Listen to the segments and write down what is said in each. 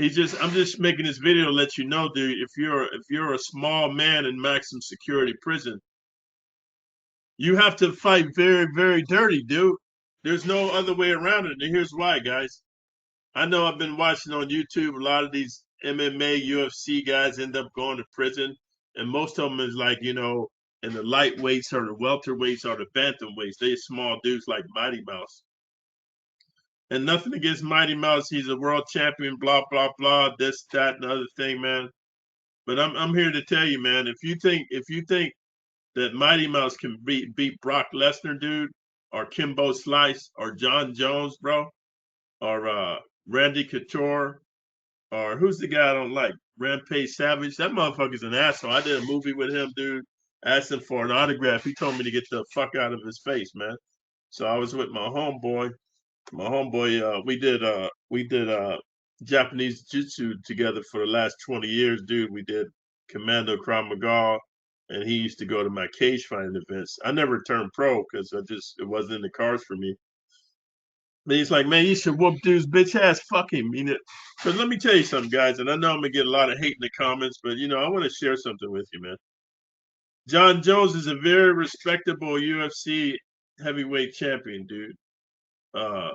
I'm just making this video to let you know, dude, if you're a small man in maximum security prison, you have to fight very, very dirty, dude. There's no other way around it. And here's why, guys. I know I've been watching on YouTube a lot of these MMA, UFC guys end up going to prison, and most of them is like, in the lightweights or the welterweights or the bantamweights. They small dudes like Mighty Mouse. And nothing against Mighty Mouse. He's a world champion, blah, blah, blah, this, that, and the other thing, man. But I'm here to tell you, man, if you think that Mighty Mouse can beat Brock Lesnar, dude, or Kimbo Slice, or John Jones, bro, or Randy Couture, or who's the guy I don't like? Rampage Savage. That motherfucker's an asshole. I did a movie with him, dude. Asked him for an autograph. He told me to get the fuck out of his face, man. So I was with my homeboy. We did Japanese Jiu-Jitsu together for the last 20 years, dude. We did Commando Krav Maga, and he used to go to my cage fighting events. I never turned pro because it wasn't in the cards for me. But he's like, man, you should whoop dude's bitch ass. Fuck him. Because let me tell you something, guys, and I know I'm gonna get a lot of hate in the comments, but I want to share something with you, man. John Jones is a very respectable UFC heavyweight champion, dude. Uh,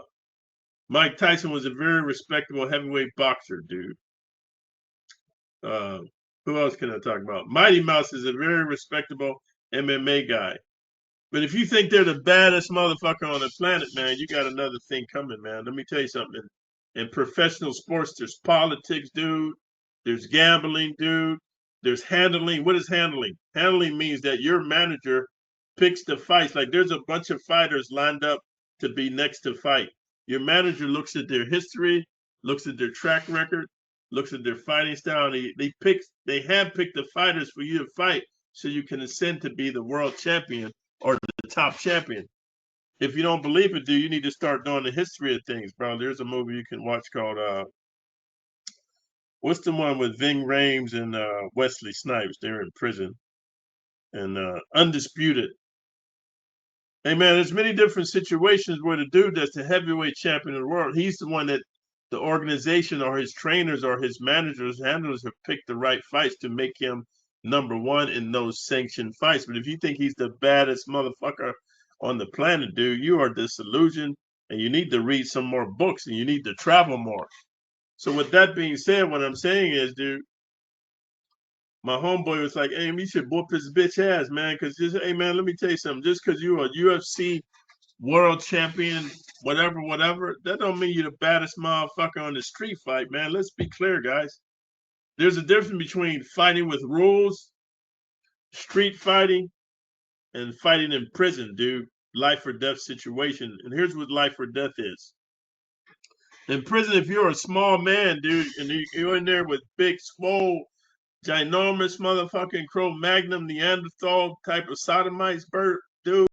Mike Tyson was a very respectable heavyweight boxer, dude. Uh, who else can I talk about? Mighty Mouse is a very respectable MMA guy. But if you think they're the baddest motherfucker on the planet, man, you got another thing coming, man. Let me tell you something. In professional sports, there's politics, dude. There's gambling, dude. There's handling. What is handling? Handling means that your manager picks the fights. Like there's a bunch of fighters lined up to be next to fight. Your manager looks at their history, looks at their track record, looks at their fighting style. And they have picked the fighters for you to fight so you can ascend to be the world champion or the top champion. If you don't believe it, dude, you need to start doing the history of things, bro. There's a movie you can watch called what's the one with Ving Rhames and Wesley Snipes? They're in prison and Undisputed. Hey man, there's many different situations where the dude that's the heavyweight champion of the world, he's the one that the organization or his trainers or his managers, handlers have picked the right fights to make him number one in those sanctioned fights. But if you think he's the baddest motherfucker on the planet, dude, you are disillusioned and you need to read some more books and you need to travel more. So with that being said, what I'm saying is, dude, my homeboy was like, hey, you should whoop his bitch ass, man. Cause hey man, let me tell you something. Just cause you're a UFC world champion, whatever, that don't mean you're the baddest motherfucker on the street fight, man. Let's be clear, guys. There's a difference between fighting with rules, street fighting, and fighting in prison, dude. Life or death situation. And here's what life or death is. In prison, if you're a small man, dude, and you're in there with big, swole, ginormous motherfucking Cro-Magnon Neanderthal type of sodomites, dude,